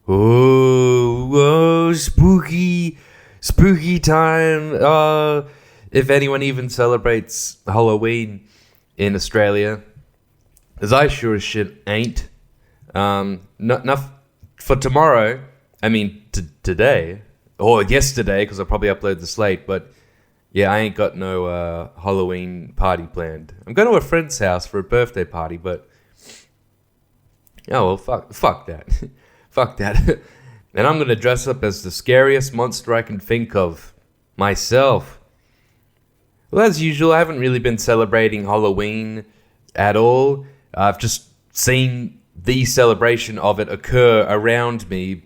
Oh, spooky time. If anyone even celebrates Halloween in Australia, as I sure as shit ain't. Not for tomorrow. I mean, today or yesterday, because I'll probably upload this late. But yeah, I ain't got no Halloween party planned. I'm going to a friend's house for a birthday party, but oh well, fuck that. Fuck that. And I'm going to dress up as the scariest monster I can think of. Myself. Well, as usual, I haven't really been celebrating Halloween at all. I've just seen the celebration of it occur around me.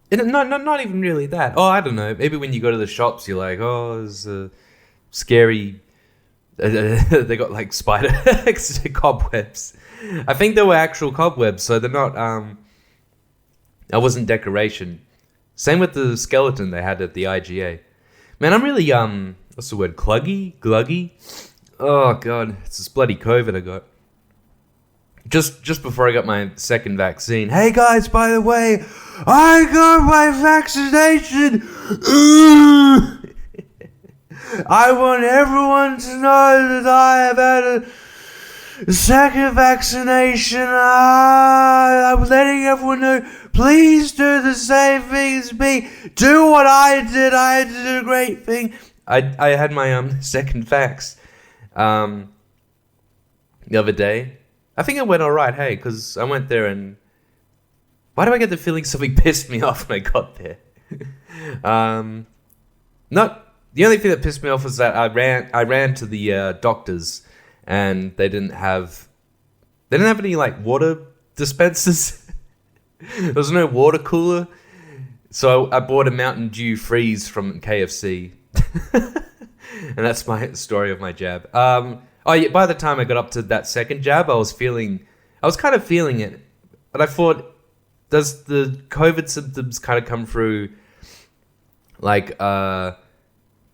And not even really that. Oh, I don't know. Maybe when you go to the shops, you're like, oh, there's a scary... they got like spider cobwebs. I think they were actual cobwebs, so they're not... That wasn't decoration. Same with the skeleton they had at the IGA. Man, I'm really, what's the word? Gluggy? Oh, God. It's this bloody COVID I got. Just before I got my second vaccine. Hey, guys, by the way, I got my vaccination. I want everyone to know that I have had a second vaccination. I'm letting everyone know. Please do the same thing as me. Do what I did. I did a great thing. I had my second vax the other day. I think it went all right, hey, because I went there and... Why do I get the feeling something pissed me off when I got there? Not... The only thing that pissed me off was that I ran to the doctors and they didn't have any, like, water dispensers. There was no water cooler. So I bought a Mountain Dew Freeze from KFC. And that's my story of my jab. Oh yeah, by the time I got up to that second jab, I was kind of feeling it. But I thought, does the COVID symptoms kind of come through, like, how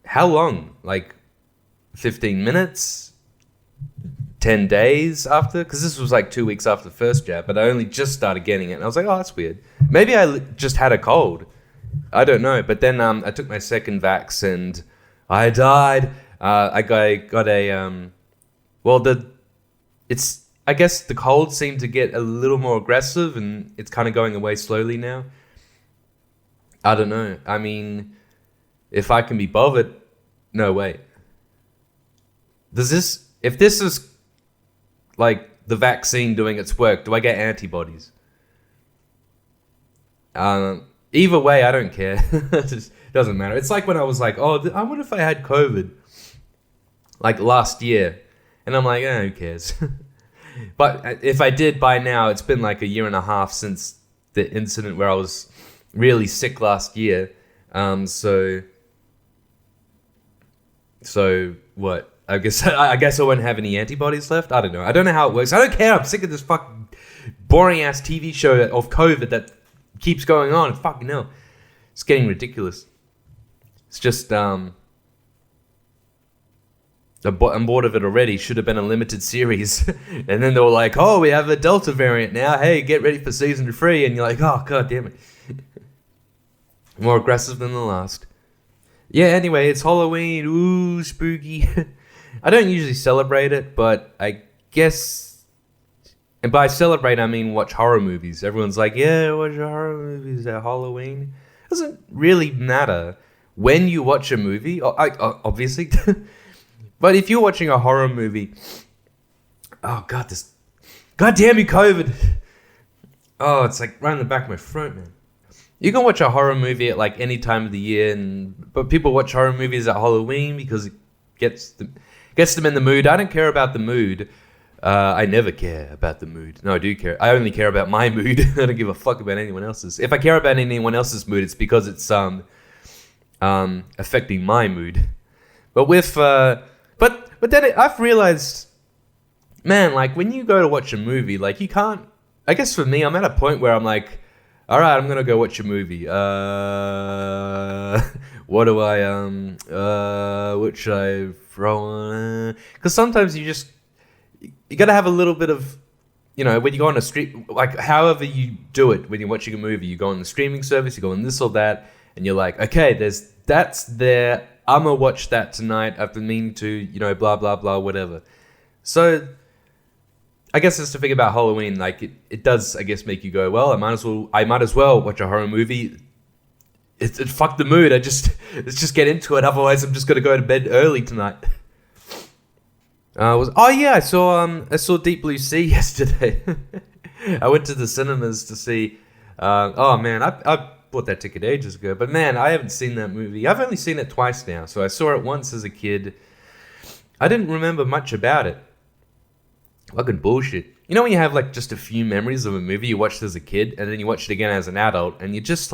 long? Like, 15 minutes? 10 days after? Because this was like 2 weeks after the first jab, but I only just started getting it. And I was like, oh, that's weird. Maybe I just had a cold. I don't know. But then I took my second vax and I died. I got a... I guess the cold seemed to get a little more aggressive and it's kind of going away slowly now. I don't know. I mean, if I can be bothered... No, wait. If this is like the vaccine doing its work, do I get antibodies? Either way, I don't care. It just doesn't matter. It's like when I was like, oh, I wonder if I had COVID like last year. And I'm like, who cares? But if I did by now, it's been like a year and a half since the incident where I was really sick last year. So what? I guess I won't have any antibodies left. I don't know. I don't know how it works. I don't care. I'm sick of this fucking boring ass TV show of COVID that keeps going on. Fucking hell, it's getting ridiculous. It's just I'm bored of it already. Should have been a limited series. And then they were like, oh, we have a Delta variant now. Hey, get ready for season 3. And you're like, oh, god damn it. More aggressive than the last. Yeah, anyway, it's Halloween. Ooh, spooky. I don't usually celebrate it, but I guess... And by celebrate, I mean watch horror movies. Everyone's like, yeah, watch horror movies at Halloween. It doesn't really matter when you watch a movie. Obviously... But if you're watching a horror movie, oh god, god damn you, COVID. Oh, it's like right in the back of my throat, man. You can watch a horror movie at like any time of the year, but people watch horror movies at Halloween because it gets them in the mood. I don't care about the mood. I never care about the mood. No, I do care. I only care about my mood. I don't give a fuck about anyone else's. If I care about anyone else's mood, it's because it's affecting my mood. But with But then I've realized, man, like when you go to watch a movie, like you can't, I guess for me, I'm at a point where I'm like, all right, I'm going to go watch a movie. What do what should I throw on? Because sometimes you got to have a little bit of when you go on a stream, like however you do it when you're watching a movie, you go on the streaming service, you go on this or that, and you're like, okay, that's there. I'm gonna watch that tonight. I've been meaning to, blah blah blah, whatever. So, I guess that's the thing about Halloween. Like it does, I guess, make you go, well, I might as well watch a horror movie. It fuck the mood. Let's just get into it. Otherwise, I'm just gonna go to bed early tonight. I saw Deep Blue Sea yesterday. I went to the cinemas to see. Oh man, I bought that ticket ages ago, but man, I haven't seen that movie. I've only seen it twice now. So I saw it once as a kid. I didn't remember much about it. Fucking bullshit. You know when you have like just a few memories of a movie you watched as a kid, and then you watch it again as an adult, and you're just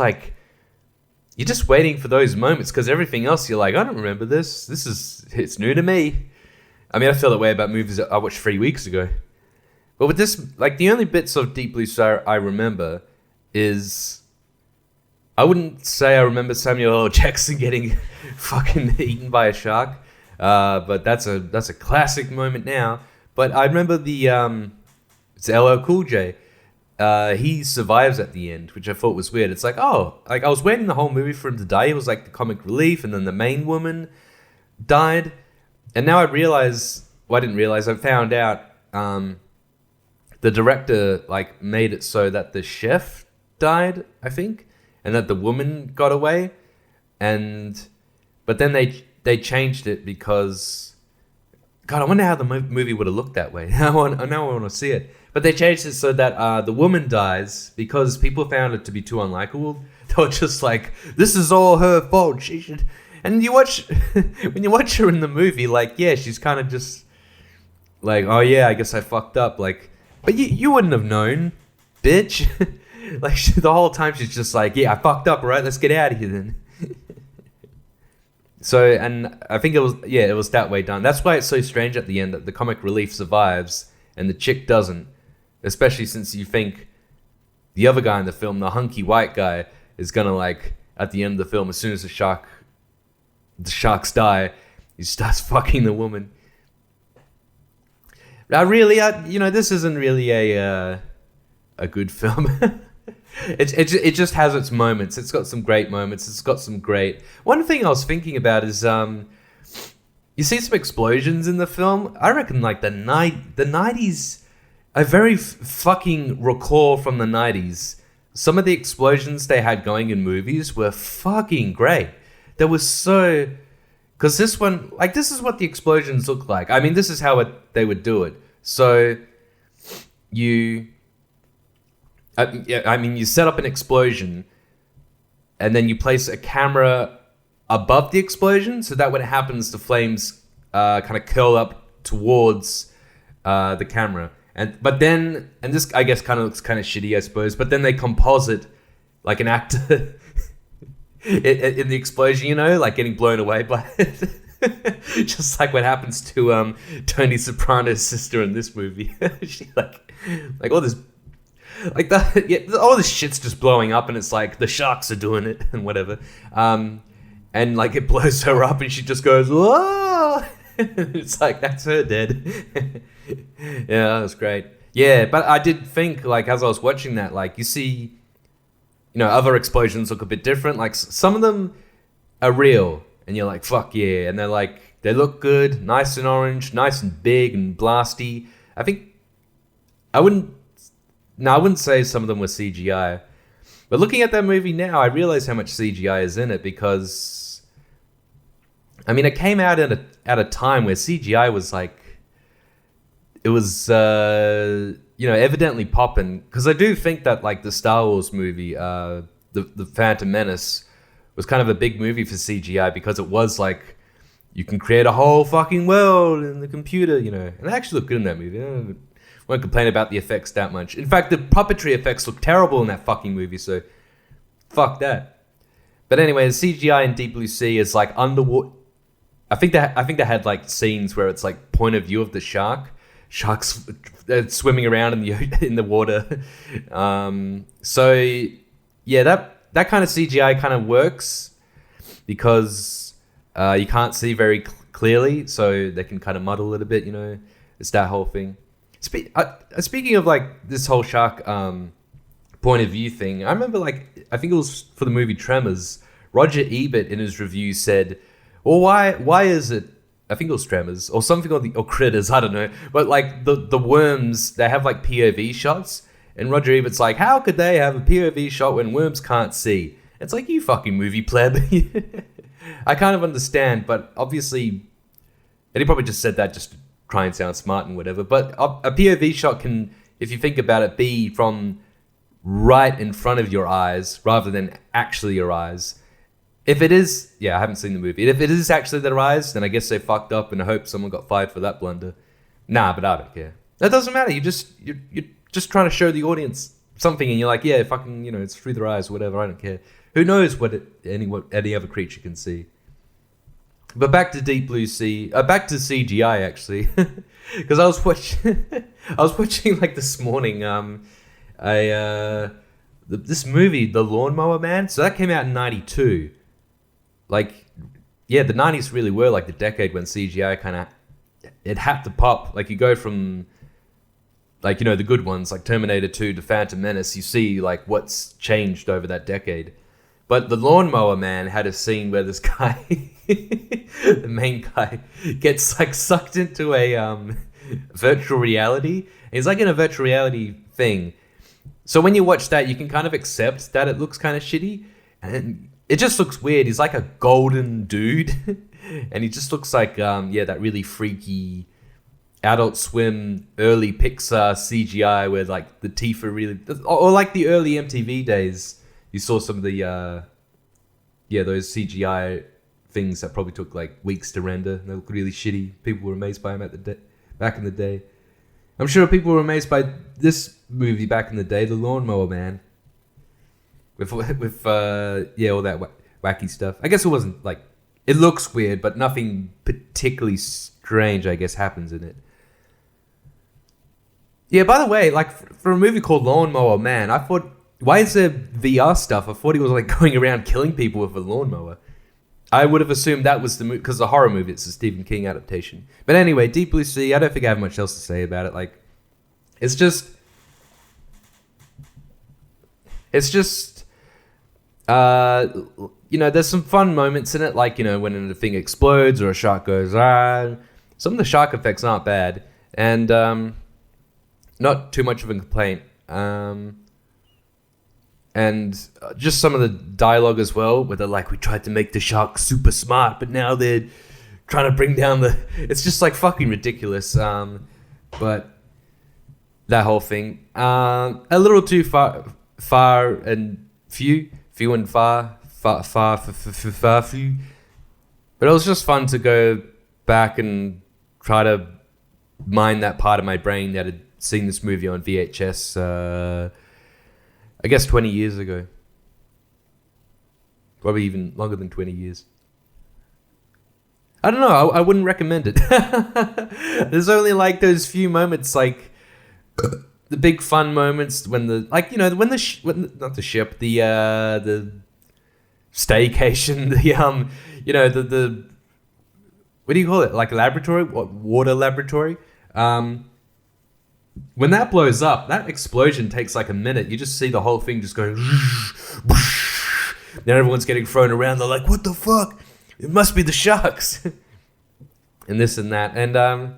waiting for those moments because everything else you're like, I don't remember this. It's new to me. I mean, I feel that way about movies that I watched 3 weeks ago. But with this, like, the only bits of Deep Blue Sea I remember is... I wouldn't say I remember Samuel L. Jackson getting fucking eaten by a shark. But that's a classic moment now. But I remember it's LL Cool J. He survives at the end, which I thought was weird. It's like, I was waiting the whole movie for him to die. He was like the comic relief, and then the main woman died. And now I found out the director like made it so that the chef died, I think, and that the woman got away, but then they changed it because, God, I wonder how the movie would have looked that way. Now I want to see it, but they changed it so that the woman dies because people found it to be too unlikable. They were just like, this is all her fault. She should. And when you watch her in the movie, like, yeah, she's kind of just like, oh yeah, I guess I fucked up. Like, but you wouldn't have known, bitch. Like the whole time she's just like, yeah, I fucked up, right? Let's get out of here then. So, and I think it was that way done. That's why it's so strange at the end that the comic relief survives and the chick doesn't. Especially since you think the other guy in the film, the hunky white guy, is gonna like, at the end of the film, as soon as the sharks die, he starts fucking the woman. This isn't really a good film. It just has its moments. It's got some great moments. It's got some great. One thing I was thinking about is you see some explosions in the film. I reckon like the 90s. I very fucking recall from the 90s. Some of the explosions they had going in movies were fucking great. There was so... Because this one... Like, this is what the explosions look like. I mean, this is how they would do it. So, you set up an explosion, and then you place a camera above the explosion, so that when it happens, the flames kind of curl up towards the camera. But then this, I guess, kind of looks kind of shitty, I suppose, but then they composite like an actor... in the explosion, like getting blown away by it. Just like what happens to Tony Soprano's sister in this movie. She like all this, like that. Yeah, all this shit's just blowing up, and it's like the sharks are doing it and whatever. And like it blows her up, and she just goes, whoa! It's like that's her dead. Yeah, that was great. Yeah, but I did think like as I was watching that, like you see. Other explosions look a bit different. Like some of them are real, and you're like, "Fuck yeah!" And they look good, nice and orange, nice and big and blasty. I wouldn't say some of them were CGI, but looking at that movie now, I realize how much CGI is in it because, I mean, it came out at a time where CGI was like, it was. Evidently popping, because I do think that like the Star Wars movie, the Phantom Menace, was kind of a big movie for CGI because it was like you can create a whole fucking world in the computer, and it actually looked good in that movie. I won't complain about the effects that much. In fact, the puppetry effects look terrible in that fucking movie, so fuck that. But anyway, the CGI in Deep Blue Sea is like underwater. I think they had like scenes where it's like point of view of the sharks swimming around in the water. So yeah, that kind of CGI kind of works because you can't see very clearly, so they can kind of muddle it a bit. It's that whole thing. Speaking of like this whole shark point of view thing, I remember like I think it was for the movie Tremors. Roger Ebert in his review said, "Well, why is it?" I think it was Tremors or something or Critters. I don't know, but like the worms, they have like POV shots, and Roger Ebert's like, "How could they have a POV shot when worms can't see?" It's like, you fucking movie pleb. I kind of understand, but obviously, and he probably just said that just to try and sound smart and whatever. But a POV shot can, if you think about it, be from right in front of your eyes rather than actually your eyes. If it is, I haven't seen the movie. If it is actually their eyes, then I guess they fucked up, and I hope someone got fired for that blunder. Nah, but I don't care. That doesn't matter. You're just trying to show the audience something, and you're like, yeah, fucking, it's through their eyes, whatever. I don't care. Who knows what any other creature can see? But back to Deep Blue Sea. Back to CGI actually, because I was watching like this morning. This movie, The Lawnmower Man. So that came out in '92. Like, yeah, the '90s really were like the decade when CGI kind of it had to pop. Like you go from like the good ones like Terminator 2 to Phantom Menace. You see like what's changed over that decade. But The Lawnmower Man had a scene where this guy, the main guy, gets like sucked into a virtual reality. He's like in a virtual reality thing. So when you watch that, you can kind of accept that it looks kind of shitty. And it just looks weird. He's like a golden dude. And he just looks like, that really freaky Adult Swim, early Pixar CGI where like the teeth are really... Or like the early MTV days. You saw some of the, those CGI things that probably took like weeks to render. They look really shitty. People were amazed by them back in the day. I'm sure people were amazed by this movie back in the day, The Lawnmower Man. With all that wacky stuff. I guess it wasn't like, it looks weird, but nothing particularly strange, I guess, happens in it. Yeah, by the way, like for a movie called Lawnmower Man, I thought, why is there VR stuff? I thought he was like going around killing people with a lawnmower. I would have assumed that was the movie, because it's a horror movie, it's a Stephen King adaptation. But anyway, Deep Blue Sea, I don't think I have much else to say about it. Like, it's just, there's some fun moments in it, like, when the thing explodes or a shark goes, some of the shark effects aren't bad, and not too much of a complaint. And just some of the dialogue as well, where they're like, we tried to make the shark super smart, but now they're trying to bring down the... It's just like fucking ridiculous. But that whole thing, a little too far and few and far few. But it was just fun to go back and try to mine that part of my brain that had seen this movie on VHS, I guess 20 years ago. Probably even longer than 20 years. I don't know. I wouldn't recommend it. There's only like those few moments, like the big fun moments when the not the ship, the staycation, the what do you call it? Like a laboratory, water laboratory. When that blows up, that explosion takes like a minute. You just see the whole thing just going. Then everyone's getting thrown around. They're like, "What the fuck? It must be the sharks." And this and that. And now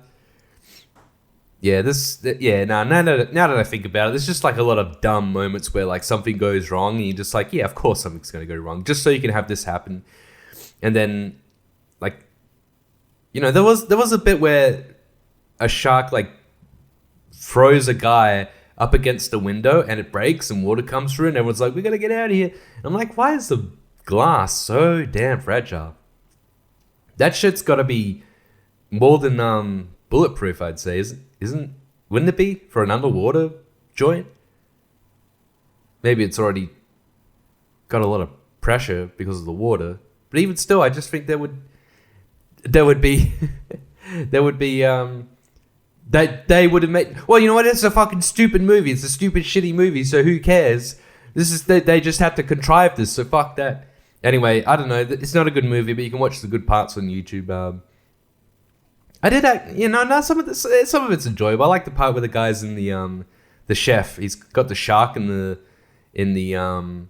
that I think about it, there's just like a lot of dumb moments where like something goes wrong, and you're just like, yeah, of course something's gonna go wrong, just so you can have this happen. And then, like, there was a bit where a shark like throws a guy up against the window and it breaks and water comes through and everyone's like, we gotta get out of here. And I'm like, why is the glass so damn fragile? That shit's gotta be more than bulletproof, I'd say. Wouldn't it be for an underwater joint? Maybe it's already got a lot of pressure because of the water. But even still, I just think there would be that they would have made... Well, you know what? It's a fucking stupid movie. It's a stupid, shitty movie, so who cares? They just have to contrive this, so fuck that. Anyway, I don't know. It's not a good movie, but you can watch the good parts on YouTube. I did, not some of this. Some of it's enjoyable. I like the part where the guy's in the chef. He's got the shark in the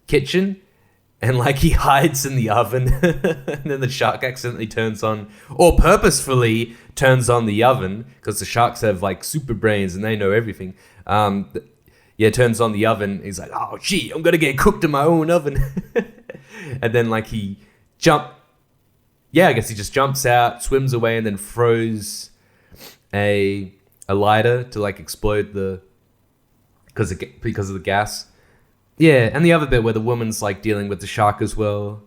kitchen, and like he hides in the oven, and then the shark accidentally turns on, or purposefully turns on the oven, because the sharks have like super brains and they know everything. Turns on the oven. He's like, oh gee, I'm gonna get cooked in my own oven, and then like he just jumps out, swims away, and then throws a lighter to like explode because of the gas. Yeah, and the other bit where the woman's like dealing with the shark as well.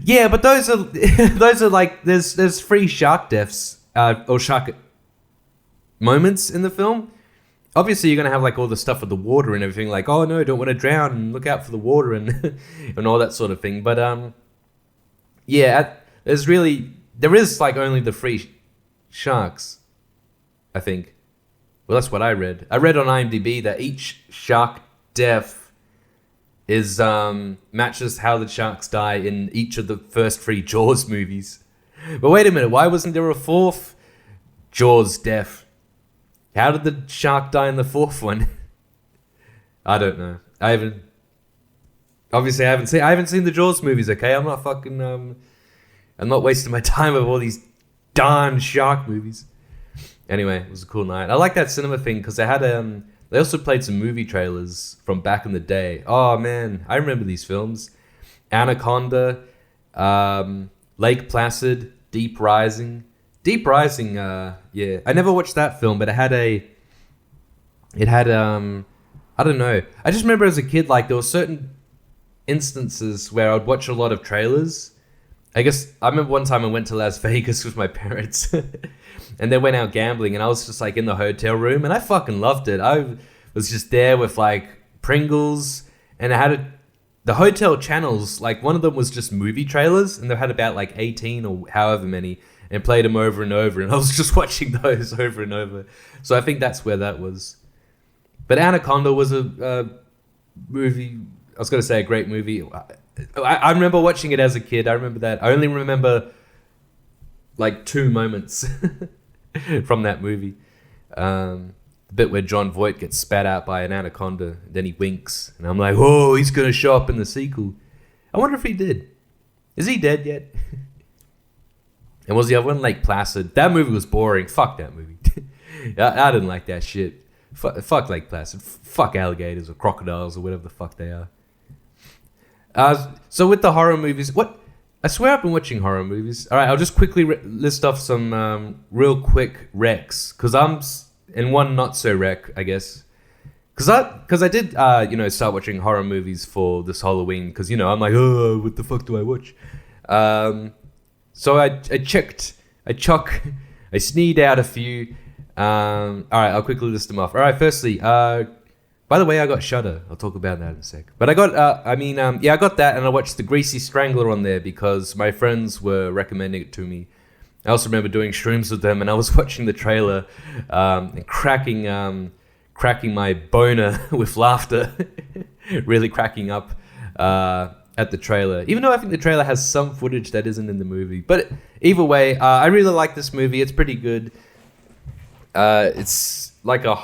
Yeah, but those are like there's 3 shark deaths or shark moments in the film. Obviously, you're gonna have like all the stuff with the water and everything, like, oh no, don't want to drown, and look out for the water and and all that sort of thing. But there is like only the 3 sharks, I think. Well, that's what I read. I read on IMDb that each shark death is matches how the sharks die in each of the first 3 Jaws movies. But wait a minute, why wasn't there a 4th Jaws death? How did the shark die in the 4th one? I don't know. I haven't seen the Jaws movies. Okay, I'm not wasting my time with all these darn shark movies. Anyway, it was a cool night. I like that cinema thing because they also played some movie trailers from back in the day. Oh man, I remember these films. Anaconda, Lake Placid, Deep Rising. Deep Rising, yeah. I never watched that film, but it had I don't know. I just remember as a kid, like there were certain instances where I'd watch a lot of trailers. I guess I remember one time I went to Las Vegas with my parents and they went out gambling and I was just like in the hotel room and I fucking loved it. I was just there with like Pringles and I had the hotel channels, like one of them was just movie trailers and they had about like 18 or however many and played them over and over and I was just watching those over and over. So I think that's where that was. But Anaconda was a movie, I was going to say a great movie. I remember watching it as a kid. I remember that. I only remember like 2 moments from that movie. The bit where John Voight gets spat out by an anaconda, then he winks, and I'm like, "Oh, he's gonna show up in the sequel." I wonder if he did. Is he dead yet? And was the other one Lake Placid? That movie was boring. Fuck that movie. I didn't like that shit. Fuck Lake Placid. Fuck alligators or crocodiles or whatever the fuck they are. So with the horror movies, I swear I've been watching horror movies. All right, I'll just quickly list off some real quick recs, because and one not so rec, I guess. Because I did, start watching horror movies for this Halloween, because, I'm like, oh, what the fuck do I watch? So I sneed out a few. All right, I'll quickly list them off. All right, firstly, by the way, I got Shudder. I'll talk about that in a sec. But I got, I got that, and I watched the Greasy Strangler on there because my friends were recommending it to me. I also remember doing shrooms with them, and I was watching the trailer and cracking my boner with laughter, really cracking up at the trailer. Even though I think the trailer has some footage that isn't in the movie. But either way, I really like this movie. It's pretty good. It's like a...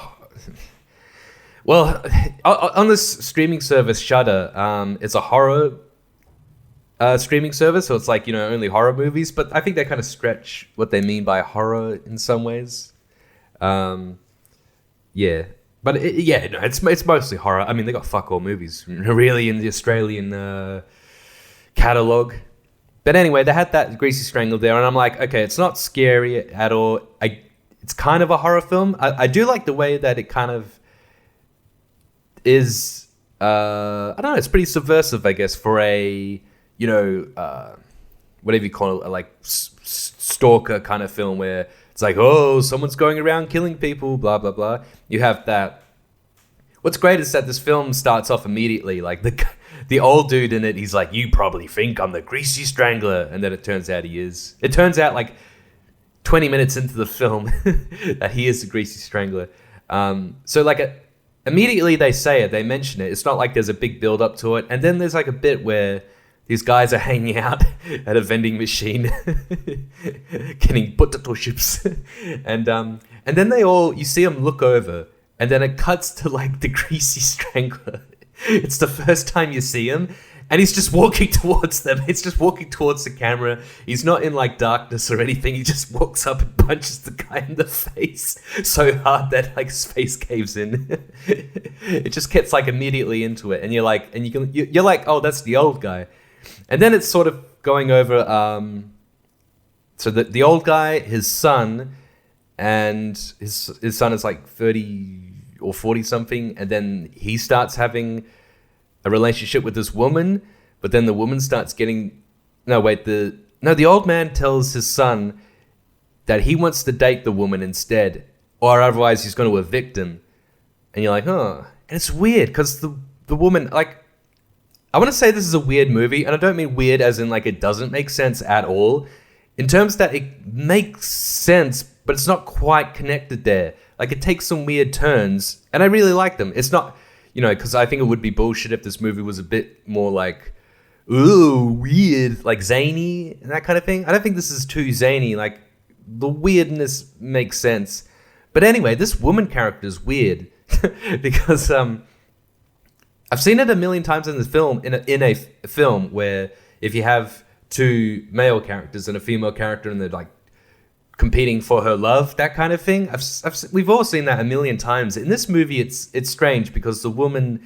Well, on this streaming service, Shudder, it's a horror streaming service, so it's like, only horror movies, but I think they kind of stretch what they mean by horror in some ways. Yeah. But it's mostly horror. I mean, they got fuck all movies, really, in the Australian catalogue. But anyway, they had that Greasy Strangler there, and I'm like, okay, it's not scary at all. It's kind of a horror film. I do like the way that it kind of is, I don't know, it's pretty subversive, I guess, for a, whatever you call it, like stalker kind of film where it's like, oh, someone's going around killing people, blah, blah, blah. You have that. What's great is that this film starts off immediately, like the old dude in it, he's like, you probably think I'm the Greasy Strangler. And then it turns out he is. It turns out like 20 minutes into the film that he is the Greasy Strangler. So like immediately they say it, they mention it. It's not like there's a big build up to it. And then there's like a bit where these guys are hanging out at a vending machine, getting potato chips, and then you see them look over, and then it cuts to like the Greasy Strangler. It's the first time you see him, and he's just walking towards them. He's just walking towards the camera. He's not in like darkness or anything. He just walks up and punches the guy in the face so hard that like his face caves in. It just gets like immediately into it, and you're like, oh, that's the old guy. And then it's sort of going over. So the old guy, his son, and his son is like 30 or 40 something, and then he starts having a relationship with this woman, but then the woman starts getting... the old man tells his son that he wants to date the woman instead, or otherwise he's going to evict him. And you're like, huh. And it's weird, because the woman, like... I want to say this is a weird movie, and I don't mean weird as in like it doesn't make sense at all. In terms that it makes sense, but it's not quite connected there. Like, it takes some weird turns, and I really like them. It's not... because I think it would be bullshit if this movie was a bit more like, ooh, weird, like zany and that kind of thing. I don't think this is too zany. Like, the weirdness makes sense. But anyway, this woman character is weird because I've seen it a million times in the film, in a film where if you have two male characters and a female character and they're like competing for her love, that kind of thing. We've all seen that a million times. In this movie, it's strange because the woman,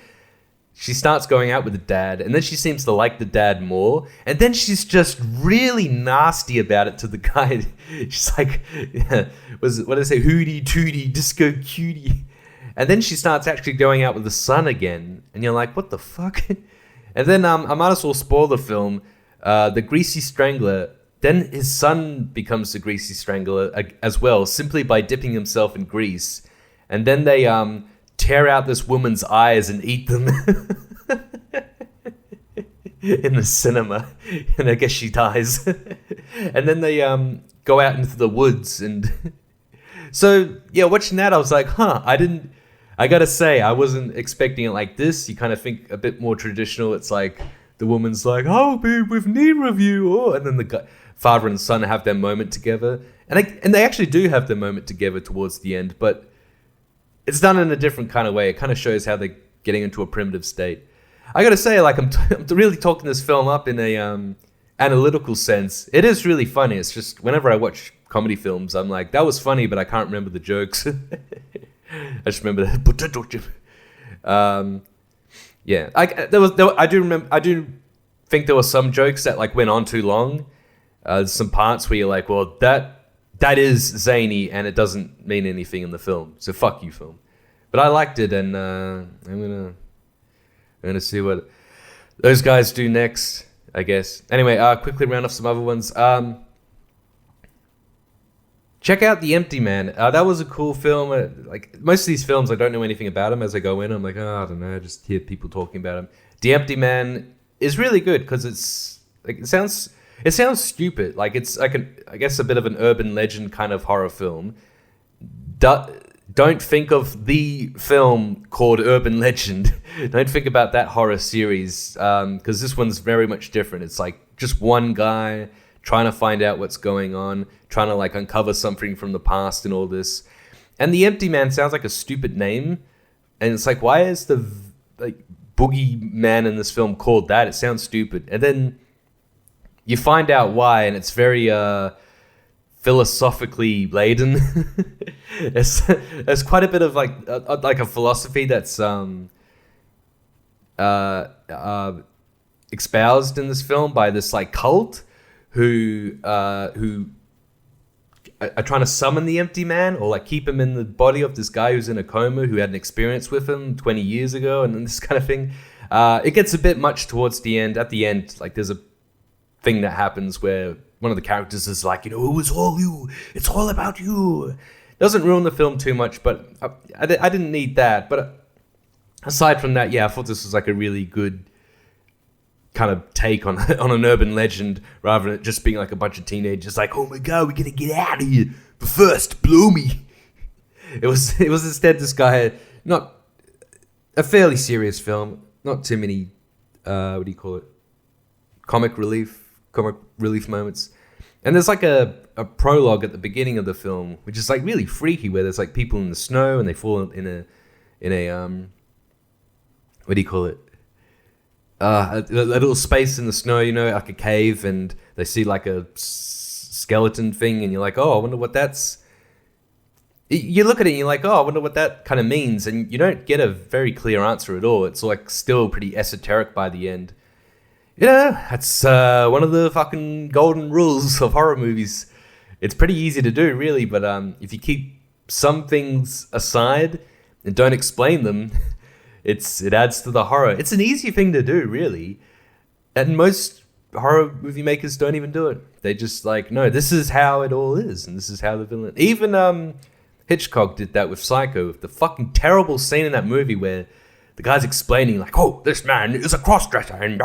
she starts going out with the dad, and then she seems to like the dad more, and then she's just really nasty about it to the guy. She's like, what did I say? Hootie tootie, disco cutie. And then she starts actually going out with the son again, and you're like, what the fuck? And then I might as well spoil the film. The Greasy Strangler. Then his son becomes the Greasy Strangler as well, simply by dipping himself in grease. And then they tear out this woman's eyes and eat them in the cinema. And I guess she dies. And then they go out into the woods. And so, yeah, watching that, I was like, I gotta say, I wasn't expecting it like this. You kind of think a bit more traditional. It's like the woman's like, I'll be with neither of you. Oh, and then the father and son have their moment together, and they actually do have their moment together towards the end, but it's done in a different kind of way. It kind of shows how they're getting into a primitive state. I gotta say, like, I'm really talking this film up in a analytical sense. It is really funny. It's just whenever I watch comedy films, I'm like, that was funny, but I can't remember the jokes. I just remember the potato chip. Yeah, I do think there were some jokes that like went on too long. There's some parts where you're like, well, that is zany and it doesn't mean anything in the film. So fuck you, film. But I liked it, and I'm gonna see what those guys do next, I guess. Anyway, quickly round off some other ones. Check out The Empty Man. That was a cool film. Like most of these films, I don't know anything about them. As I go in, I'm like, I don't know. I just hear people talking about them. The Empty Man is really good because it's like it sounds stupid. Like it's like I guess a bit of an urban legend kind of horror film. Don't think of the film called Urban Legend. Don't think about that horror series because this one's very much different. It's like just one guy trying to find out what's going on, trying to like uncover something from the past and all this. And The Empty Man sounds like a stupid name. And it's like, why is the like boogie man in this film called that? It sounds stupid. And then you find out why, and it's very philosophically laden. There's quite a bit of like a philosophy that's espoused in this film by this like cult who are trying to summon the empty man or like keep him in the body of this guy who's in a coma who had an experience with him 20 years ago and this kind of thing. It gets a bit much towards the end. At the end, like there's a thing that happens where one of the characters is like, it was all you. It's all about you. Doesn't ruin the film too much, but I didn't need that. But aside from that, yeah, I thought this was like a really good kind of take on an urban legend rather than it just being like a bunch of teenagers like, oh my god, we're gonna get out of here, but first blow me. It was instead this guy, not a fairly serious film, not too many what do you call it, comic relief moments. And there's like a prologue at the beginning of the film, which is like really freaky, where there's like people in the snow and they fall in a what do you call it? A little space in the snow, you know, like a cave, and they see like a skeleton thing, and you're like, oh, I wonder what that's. You look at it and you're like, oh, I wonder what that kind of means, and you don't get a very clear answer at all. It's like still pretty esoteric by the end. You know, that's one of the fucking golden rules of horror movies. It's pretty easy to do, really, but if you keep some things aside and don't explain them, it adds to the horror. It's an easy thing to do, really, and most horror movie makers don't even do it. They just like, no, this is how it all is, and this is how the villain. Even Hitchcock did that with Psycho, the fucking terrible scene in that movie where the guy's explaining like, oh, this man is a cross-dresser, and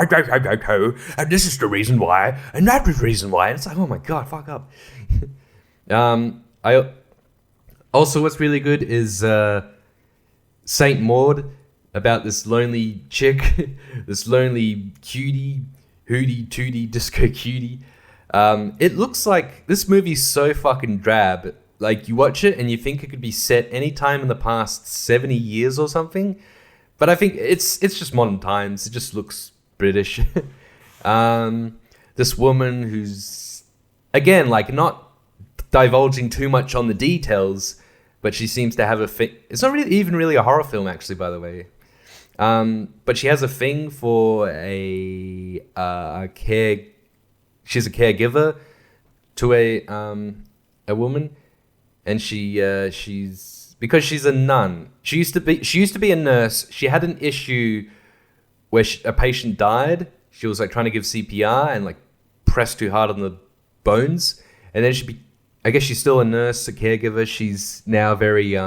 this is the reason why, and that was the reason why. And it's like, oh my god, fuck up. I also, what's really good is Saint Maud, about this lonely chick, this lonely cutie, hootie tootie disco cutie. It looks like this movie's so fucking drab. Like, you watch it and you think it could be set any time in the past 70 years or something. But I think it's just modern times. It just looks British. This woman who's, again, like, not divulging too much on the details, but she seems to have a thing. It's not really even really a horror film, actually, by the way. But she has a thing for she's a caregiver to a woman, and she's because she's a nun. She used to be a nurse. She had an issue where a patient died. She was like trying to give CPR and like pressed too hard on the bones, and then I guess she's still a nurse, a caregiver. She's now very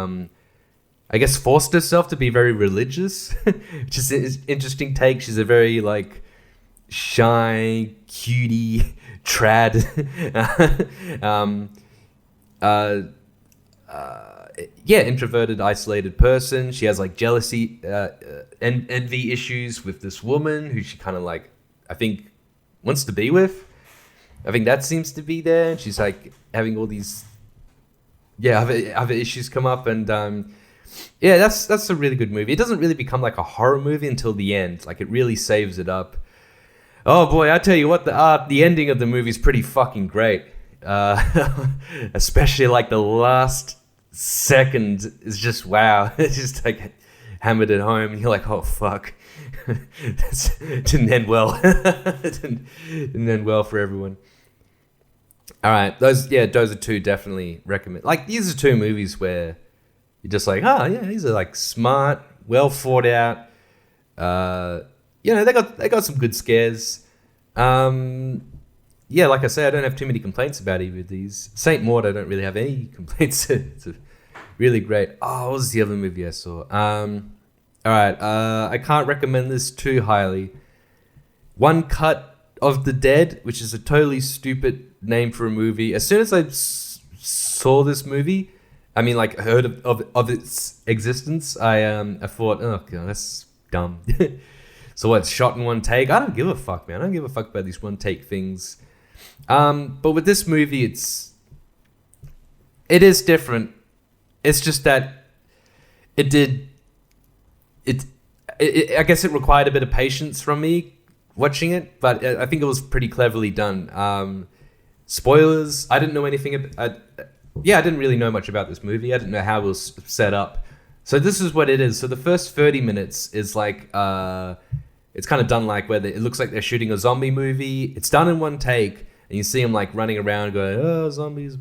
I guess forced herself to be very religious, which is an interesting take. She's a very like shy, cutie, trad, introverted, isolated person. She has like jealousy and envy issues with this woman who she kind of like, I think, wants to be with. I think that seems to be there. She's like having all these other issues come up, and that's a really good movie. It doesn't really become like a horror movie until the end. Like, it really saves it up. Oh boy, I tell you what, the ending of the movie is pretty fucking great. Especially like the last second is just wow. It's just like hammered it home, and you're like, oh fuck. Didn't end well. didn't end well for everyone. All right, those are two definitely recommend. Like, these are two movies where you're just like, oh yeah, these are like smart, well thought out. They got some good scares. Like I said, I don't have too many complaints about either of these. Saint Maud, I don't really have any complaints. It's really great. Oh, what was the other movie I saw? I can't recommend this too highly. One Cut of the Dead, which is a totally stupid name for a movie. As soon as I saw this movie, I mean, like, heard of its existence, I thought, oh god, that's dumb. So what, shot in one take? I don't give a fuck, man. I don't give a fuck about these one take things. But with this movie, it is different. It's just that I guess it required a bit of patience from me watching it, but I think it was pretty cleverly done. Spoilers, I didn't know anything I didn't really know much about this movie. I didn't know how it was set up. So this is what it is. So the first 30 minutes is like, it's kind of done like where it looks like they're shooting a zombie movie. It's done in one take, and you see them like running around going, oh, zombies.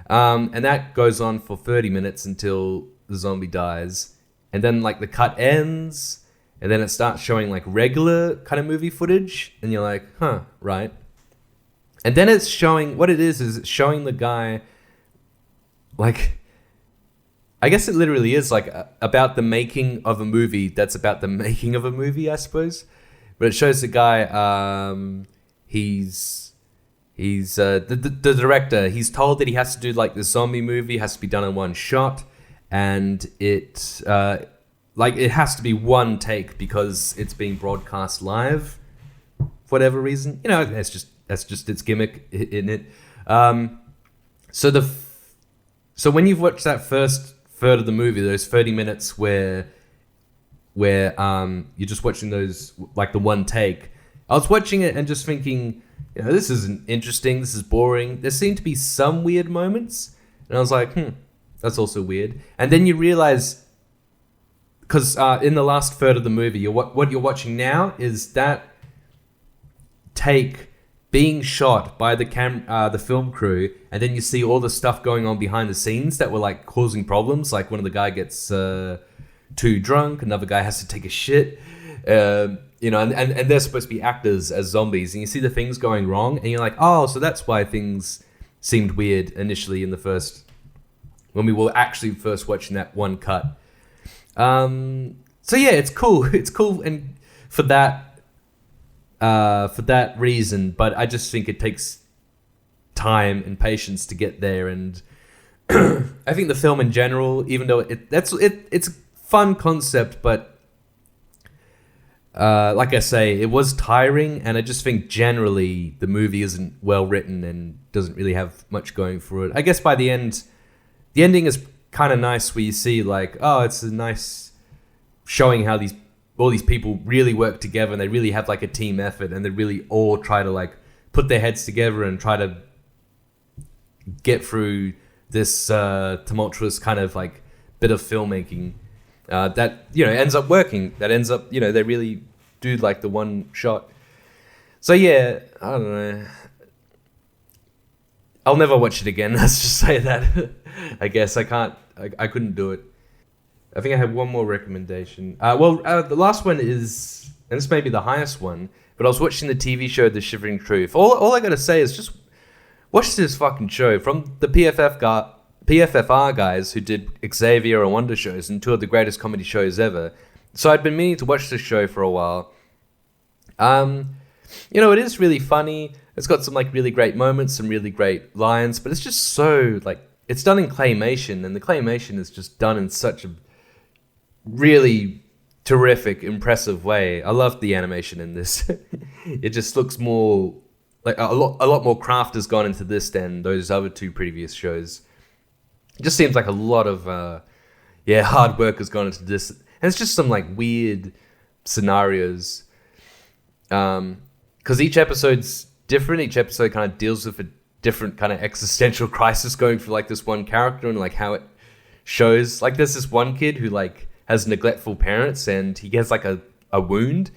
And that goes on for 30 minutes until the zombie dies. And then like the cut ends, and then it starts showing like regular kind of movie footage, and you're like, huh, right. And then it's showing, what it is it's showing the guy, like, I guess it literally is like about the making of a movie that's about the making of a movie, I suppose. But it shows the guy, he's the director. He's told that he has to do like this zombie movie, has to be done in one shot, and it has to be one take because it's being broadcast live. for whatever reason. You know, that's just its gimmick in it. So when you've watched that first third of the movie, those 30 minutes where you're just watching those, like the one take, I was watching it and just thinking, you know, this isn't interesting, this is boring. There seemed to be some weird moments, and I was like, that's also weird. And then you realize, because in the last third of the movie, what you're watching now is that take being shot by the film crew, and then you see all the stuff going on behind the scenes that were like causing problems. Like one of the guy gets too drunk, another guy has to take a shit, you know, and they're supposed to be actors as zombies, and you see the things going wrong, and you're like, oh, so that's why things seemed weird initially when we were actually first watching that one cut. So yeah, it's cool. It's cool, and for that reason, but I just think it takes time and patience to get there, and I think the film in general, even though it's a fun concept, but like I say, it was tiring, and I just think generally the movie isn't well written and doesn't really have much going for it. I guess by the end, the ending is kind of nice, where you see like, oh, it's a nice showing how all these people really work together, and they really have like a team effort, and they really all try to like put their heads together and try to get through this tumultuous kind of like bit of filmmaking that, you know, ends up working. That ends up, you know, they really do like the one shot. So yeah, I don't know. I'll never watch it again. Let's just say that. I guess I couldn't do it. I think I have one more recommendation. The last one is, and this may be the highest one, but I was watching the TV show The Shivering Truth. All I gotta say is just watch this fucking show from the PFFR guys who did Xavier and Wonder shows and two of the greatest comedy shows ever. So I'd been meaning to watch this show for a while. You know, it is really funny. It's got some like really great moments, some really great lines, but it's just so like, it's done in claymation, and the claymation is just done in such a really terrific, impressive way. I love the animation in this. It just looks more like a lot more craft has gone into this than those other two previous shows. It just seems like a lot of hard work has gone into this, and it's just some like weird scenarios. Because each episode's different. Each episode kind of deals with a different kind of existential crisis going for like this one character, and like how it shows. Like there's this one kid who like has neglectful parents, and he gets like a wound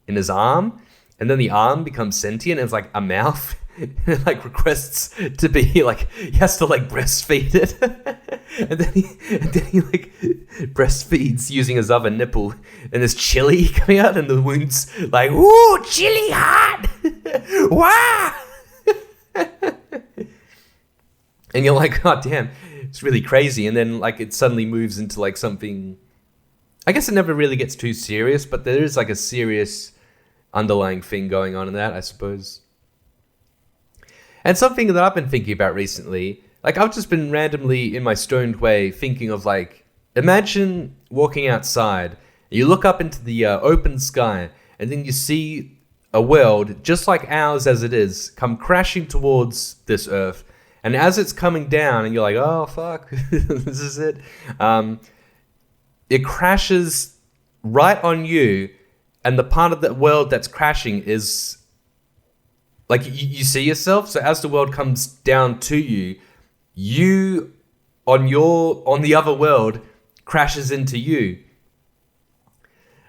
in his arm, and then the arm becomes sentient, and it's like a mouth. It like requests to be like, he has to like breastfeed it. and then he like breastfeeds using his other nipple, and there's chili coming out, and the wound's like, ooh, chili hot. Wow. And you're like, oh damn, it's really crazy. And then like it suddenly moves into like something, I guess it never really gets too serious, but there is like a serious underlying thing going on in that, I suppose. And something that I've been thinking about recently, like I've just been randomly in my stoned way thinking of like, imagine walking outside, you look up into the open sky, and then you see a world just like ours as it is come crashing towards this earth. And as it's coming down, and you're like, oh fuck, this is it. It crashes right on you, and the part of the world that's crashing is like you see yourself. So as the world comes down to you, you on the other world crashes into you.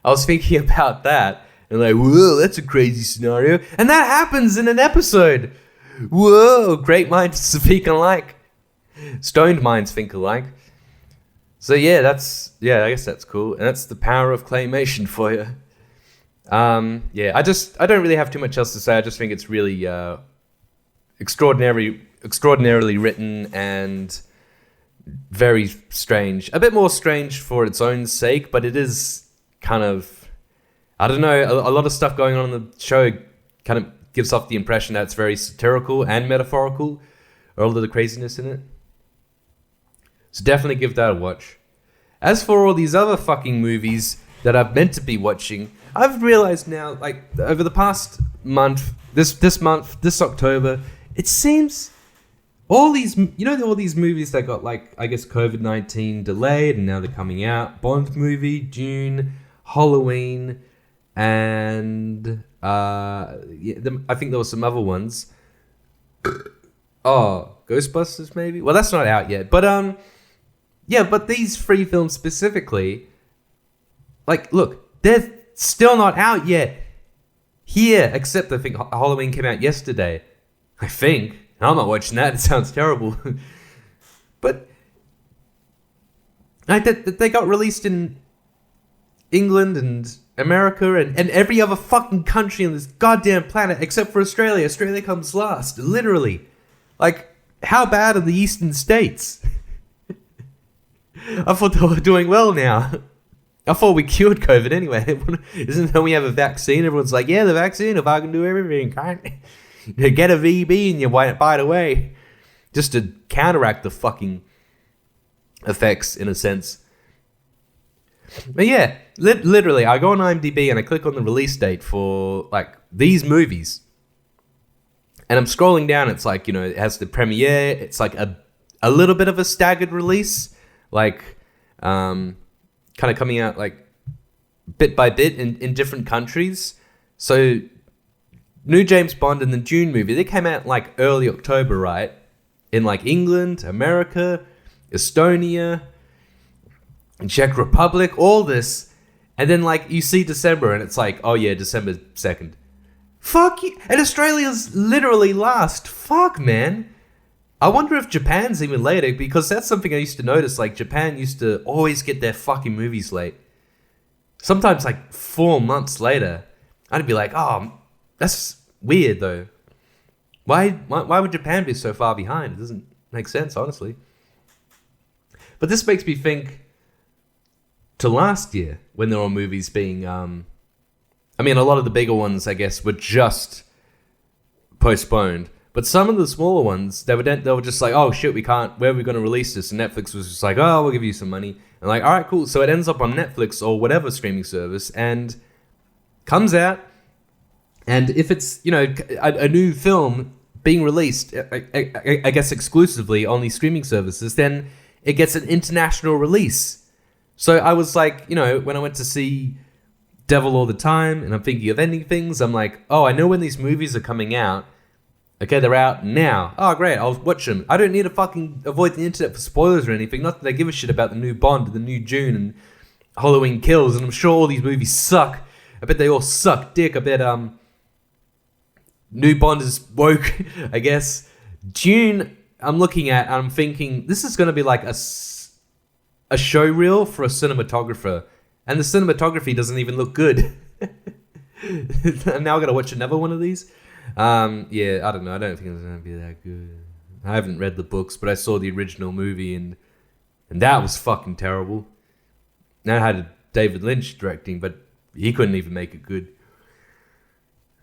I was thinking about that, and like, whoa, that's a crazy scenario, and that happens in an episode. Whoa, great minds speak alike. Stoned minds think alike. So yeah, I guess that's cool, and that's the power of claymation for you. I don't really have too much else to say. I just think it's really extraordinarily written and very strange. A bit more strange for its own sake, but it is kind of, I don't know, a lot of stuff going on in the show kind of gives off the impression that it's very satirical and metaphorical, all of the craziness in it. So definitely give that a watch. As for all these other fucking movies that I've meant to be watching, I've realized now, like, over the past month, this October, it seems all these, all these movies that got like, I guess COVID-19 delayed and now they're coming out. Bond movie, June, Halloween, and I think there were some other ones. Oh, Ghostbusters maybe? Well, that's not out yet. But but these 3 films specifically, like, look, they're still not out yet. Here, except I think Halloween came out yesterday. I think. I'm not watching that. It sounds terrible. But they got released in England and America and every other fucking country on this goddamn planet except for Australia. Australia comes last, literally. Like, how bad are the eastern states? I thought they were doing well now. I thought we cured COVID anyway. Isn't that we have a vaccine? Everyone's like, yeah, the vaccine, if I can do everything, can't you get a VB and you bite away. Just to counteract the fucking effects, in a sense. But yeah, literally, I go on IMDb and I click on the release date for, like, these movies. And I'm scrolling down, it's like, it has the premiere, it's like a little bit of a staggered release. Like, kind of coming out, like, bit by bit in different countries. So, new James Bond and the June movie, they came out, like, early October, right? In, like, England, America, Estonia, Czech Republic, all this. And then, like, you see December and it's like, oh yeah, December 2nd. Fuck you. And Australia's literally last. Fuck, man. I wonder if Japan's even later, because that's something I used to notice. Like, Japan used to always get their fucking movies late. Sometimes, like, 4 months later. I'd be like, oh, that's weird, though. Why would Japan be so far behind? It doesn't make sense, honestly. But this makes me think to last year, when there were movies being... a lot of the bigger ones, I guess, were just postponed. But some of the smaller ones, they were just like, oh shit, we can't, where are we going to release this? And Netflix was just like, oh, we'll give you some money. And like, all right, cool. So it ends up on Netflix or whatever streaming service and comes out. And if it's, a new film being released, I guess exclusively on these streaming services, then it gets an international release. So I was like, when I went to see Devil All the Time and I'm thinking of ending things, I'm like, oh, I know when these movies are coming out. Okay, they're out now. Oh, great, I'll watch them. I don't need to fucking avoid the internet for spoilers or anything. Not that I give a shit about the new Bond, the new June, and Halloween Kills, and I'm sure all these movies suck. I bet they all suck dick. I bet, new Bond is woke, I guess. June, I'm looking at, and I'm thinking, this is going to be like a show reel for a cinematographer. And the cinematography doesn't even look good. I'm now going to watch another one of these. Yeah, I don't know. I don't think it's going to be that good. I haven't read the books, but I saw the original movie and that was fucking terrible. Now I had David Lynch directing, but he couldn't even make it good.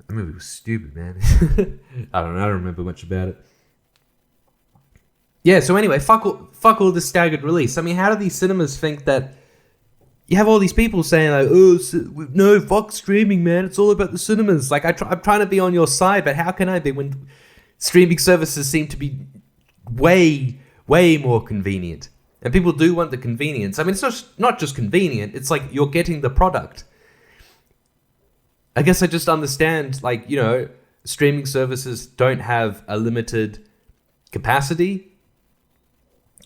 The movie was stupid, man. I don't know. I don't remember much about it. Yeah, so anyway, fuck all the staggered release. I mean, how do these cinemas think that... You have all these people saying like, oh, no, fuck streaming, man. It's all about the cinemas. Like, I'm trying to be on your side, but how can I be when streaming services seem to be way, way more convenient? And people do want the convenience. I mean, it's not just convenient. It's like you're getting the product. I guess I just understand, like, streaming services don't have a limited capacity.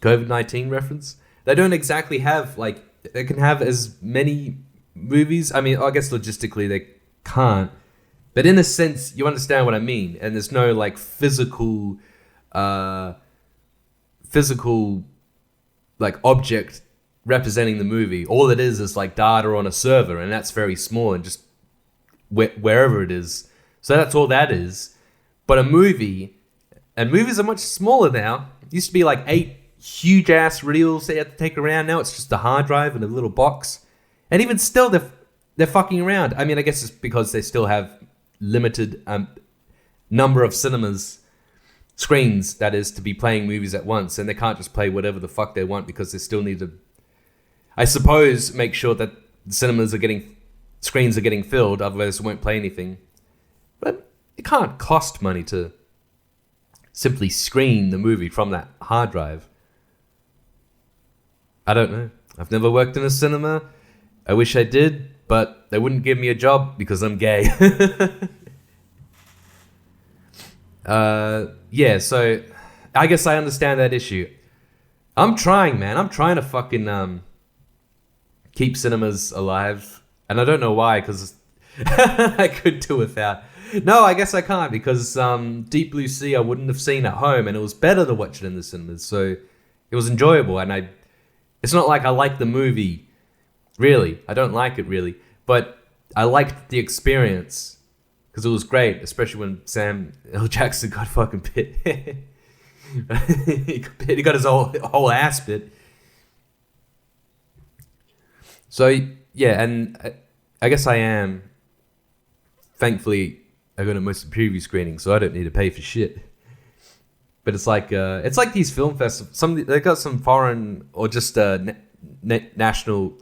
COVID-19 reference. They don't exactly have, like, they can have as many movies. I mean, I guess logistically they can't. But in a sense, you understand what I mean. And there's no, like, physical, like, object representing the movie. All it is like data on a server. And that's very small and just wherever it is. So that's all that is. But a movie, and movies are much smaller now. It used to be like 8 huge ass reels they had to take around. Now it's just a hard drive in a little box. And even still, they're fucking around. I mean, I guess it's because they still have limited number of cinemas, screens, that is, to be playing movies at once. And they can't just play whatever the fuck they want because they still need to, I suppose, make sure that the screens are getting filled. Otherwise, they won't play anything. But it can't cost money to simply screen the movie from that hard drive. I don't know. I've never worked in a cinema. I wish I did, but they wouldn't give me a job because I'm gay. Yeah, so I guess I understand that issue. I'm trying, man. I'm trying to fucking keep cinemas alive. And I don't know why, because I could do without. No, I guess I can't, because Deep Blue Sea I wouldn't have seen at home, and it was better to watch it in the cinemas. So it was enjoyable, and it's not like I like the movie, really. I don't like it, really. But I liked the experience, because it was great, especially when Sam L. Jackson got fucking bit. He got his whole ass bit. So, yeah, and I guess I am. Thankfully, I got a most preview screening, so I don't need to pay for shit. But it's like these film festivals. They got some foreign or just national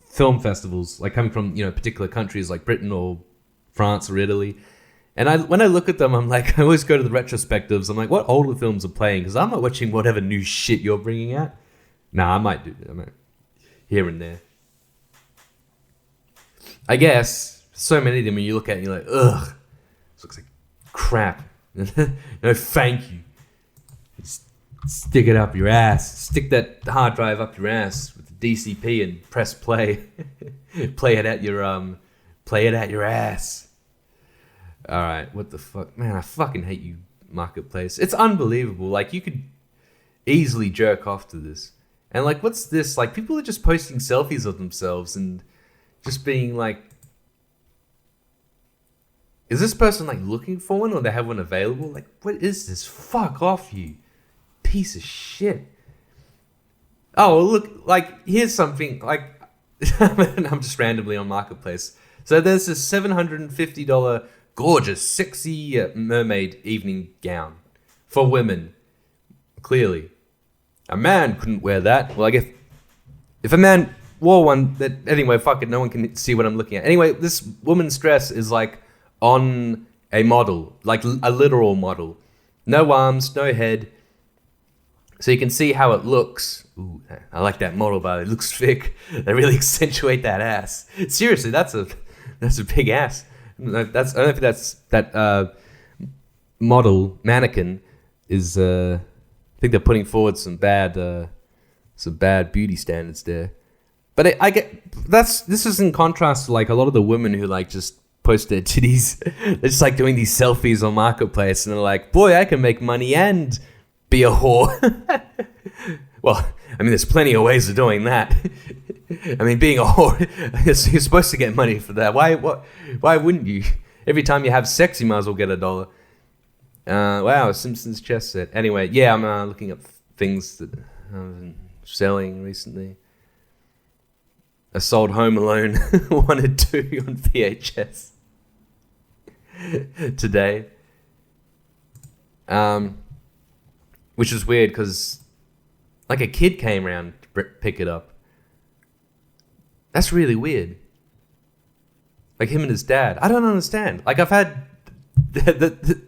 film festivals, like coming from particular countries like Britain or France or Italy. And when I look at them, I'm like, I always go to the retrospectives. I'm like, what older films are playing? Because I'm not watching whatever new shit you're bringing out. Nah, I might do that. Here and there. I guess so many of them, when you look at it, you're like, ugh, this looks like crap. No, thank you. Stick it up your ass. Stick that hard drive up your ass with the DCP and press play. Play it at your ass. All right, what the fuck, man? I fucking hate you, Marketplace. It's unbelievable. Like, you could easily jerk off to this, and like, what's this? Like, people are just posting selfies of themselves and just being like, is this person like looking for one, or they have one available? Like, what is this? Fuck off, you piece of shit. Oh, look, like, here's something, like, I'm just randomly on Marketplace. So there's this $750 gorgeous, sexy mermaid evening gown for women. Clearly. A man couldn't wear that. Well, I guess if a man wore one, that anyway, fuck it, no one can see what I'm looking at. Anyway, this woman's dress is like on a model, like a literal model. No arms, no head. So you can see how it looks. Ooh, I like that model, but it looks thick. They really accentuate that ass. Seriously, that's a big ass. I don't know if that model mannequin is. I think they're putting forward some bad beauty standards there. But I get this is in contrast to like a lot of the women who like just post their titties. They're just like doing these selfies on Marketplace, and they're like, "Boy, I can make money and be a whore." Well, I mean, there's plenty of ways of doing that. I mean, being a whore, you're supposed to get money for that. Why wouldn't you? Every time you have sex, you might as well get $1. Wow, Simpsons chess set. Anyway, yeah, I'm looking up things that I've been selling recently. I sold Home Alone 1 and 2 on VHS today. Which is weird because like a kid came around to pick it up. That's really weird. Like him and his dad. I don't understand. Like I've had the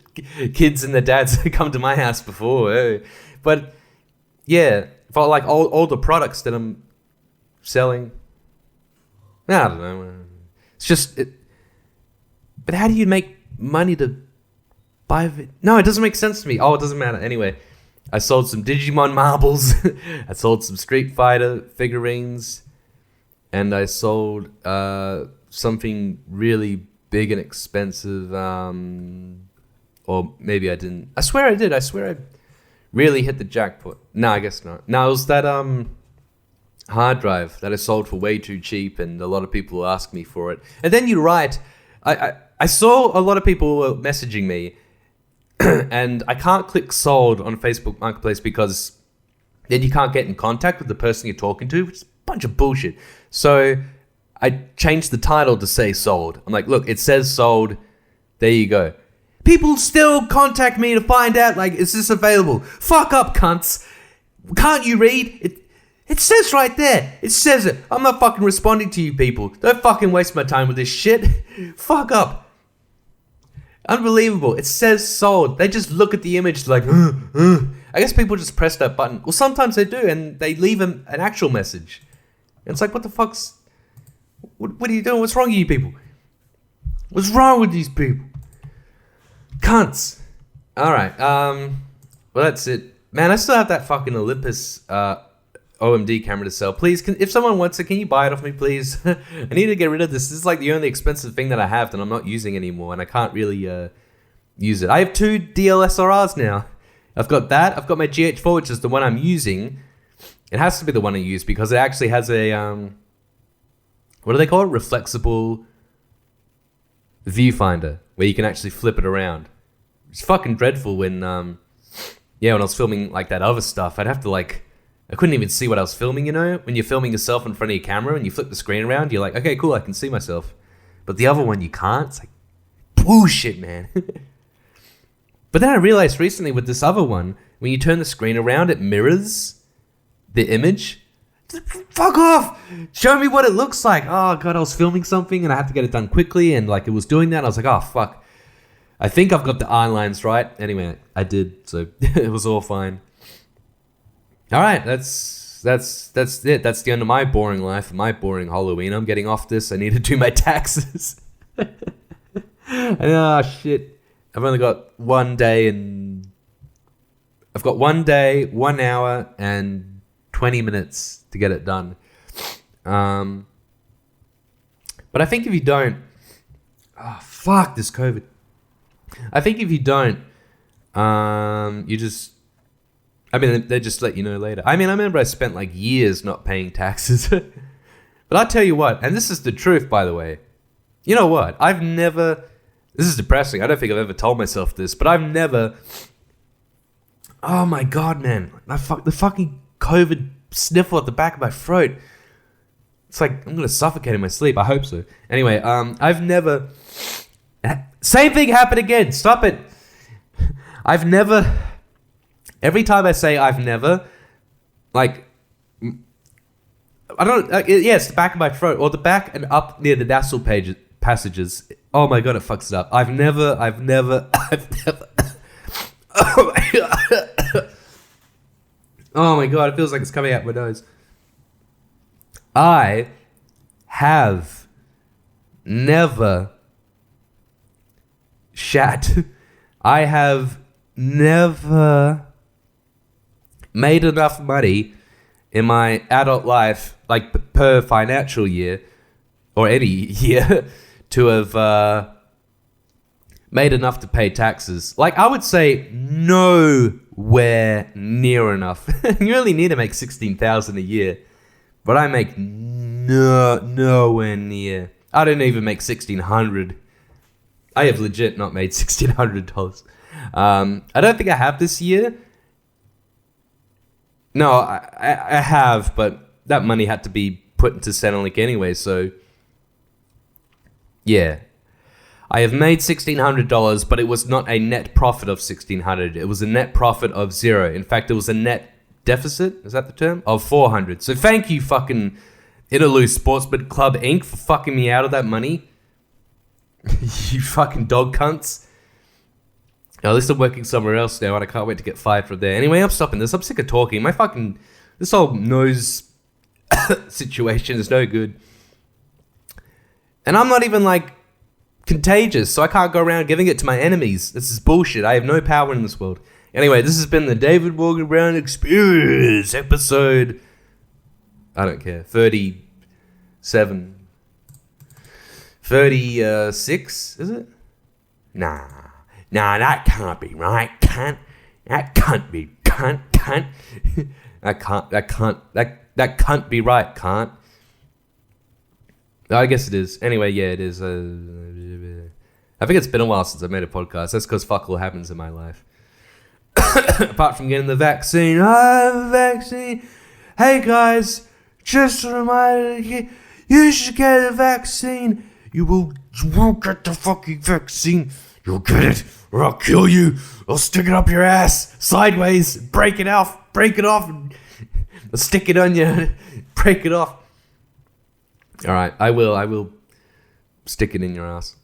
kids and their dads come to my house before. But yeah, for like all the products that I'm selling, I don't know. It's just... But how do you make money to buy... No, it doesn't make sense to me. Oh, it doesn't matter. Anyway, I sold some Digimon marbles. I sold some Street Fighter figurines. And I sold something really big and expensive. Or maybe I didn't. I swear I did. I swear I really hit the jackpot. No, I guess not. No, it was that hard drive that I sold for way too cheap, and a lot of people ask me for it. And then you write... I saw a lot of people messaging me, and I can't click sold on Facebook Marketplace because then you can't get in contact with the person you're talking to, which is a bunch of bullshit. So I changed the title to say sold. I'm like, look, it says sold. There you go. People still contact me to find out, like, is this available? Fuck up, cunts. Can't you read? It says right there. It says it. I'm not fucking responding to you people. Don't fucking waste my time with this shit. Fuck up. Unbelievable. It says sold. They just look at the image like, I guess people just press that button. Well, sometimes they do, and they leave an actual message. And it's like, what the fuck's... What are you doing? What's wrong with you people? What's wrong with these people? Cunts. Alright, well, that's it. Man, I still have that fucking Olympus OMD camera to sell. Please, if someone wants it, can you buy it off me, please? I need to get rid of this. This is like the only expensive thing that I have that I'm not using anymore, and I can't really use it. I have 2 DLSRRs now. I've got that. I've got my GH4, which is the one I'm using. It has to be the one I use because it actually has a what do they call it? Reflexible viewfinder, where you can actually flip it around. It's fucking dreadful when when I was filming like that other stuff, I'd have to like, I couldn't even see what I was filming, you know? When you're filming yourself in front of your camera and you flip the screen around, you're like, okay, cool, I can see myself. But the other one, you can't. It's like, bullshit, man. But then I realized recently with this other one, when you turn the screen around, it mirrors the image. Fuck off! Show me what it looks like. Oh, God, I was filming something and I had to get it done quickly, and like it was doing that. I was like, oh, fuck. I think I've got the eye lines right. Anyway, I did, so it was all fine. All right, that's it. That's the end of my boring life, my boring Halloween. I'm getting off this. I need to do my taxes. Oh shit! I've only got 1 day and I've got 1 day, 1 hour, and 20 minutes to get it done. But I think if you don't, fuck this COVID. I think if you don't, you just, I mean, they just let you know later. I mean, I remember I spent like years not paying taxes. But I'll tell you what, and this is the truth, by the way. You know what? I've never, this is depressing. I don't think I've ever told myself this, but I've never, oh my God, man. The fucking COVID sniffle at the back of my throat. It's like, I'm going to suffocate in my sleep. I hope so. Anyway, I've never, same thing happened again. Stop it. I've never, every time I say I've never, like, I don't, yeah, it's the back of my throat, or the back and up near the nasal passages. Oh my God, it fucks it up. I've never, oh my God. Oh my God, it feels like it's coming out my nose. I have never shat. I have never made enough money in my adult life, like per financial year, or any year, to have made enough to pay taxes. Like, I would say nowhere near enough. You only need to make $16,000 a year, but I make nowhere near. I don't even make $1,600. I have legit not made $1,600. I don't think I have this year. No, I have, but that money had to be put into Centrelink anyway, so yeah. I have made $1,600, but it was not a net profit of $1,600. It was a net profit of $0. In fact, it was a net deficit, is that the term? Of $400. So thank you, fucking Inaloo Sportsman Club Inc. for fucking me out of that money. You fucking dog cunts. At least I'm working somewhere else now, and I can't wait to get fired from there. Anyway, I'm stopping this. I'm sick of talking. This whole nose situation is no good. And I'm not even, like, contagious, so I can't go around giving it to my enemies. This is bullshit. I have no power in this world. Anyway, this has been the David Morgan Brown Experience, episode, I don't care, 37. 36, is it? Nah, that can't be right, cunt. That can't be, cunt. That can't be right, can't. I guess it is. Anyway, yeah, it is. I think it's been a while since I made a podcast. That's because fuck all happens in my life. Apart from getting the vaccine. I have a vaccine. Hey guys, just a reminder, you should get a vaccine. You won't get the fucking vaccine. You'll get it, or I'll kill you. I'll stick it up your ass, sideways, break it off, and I'll stick it on you, break it off. Alright, I will stick it in your ass.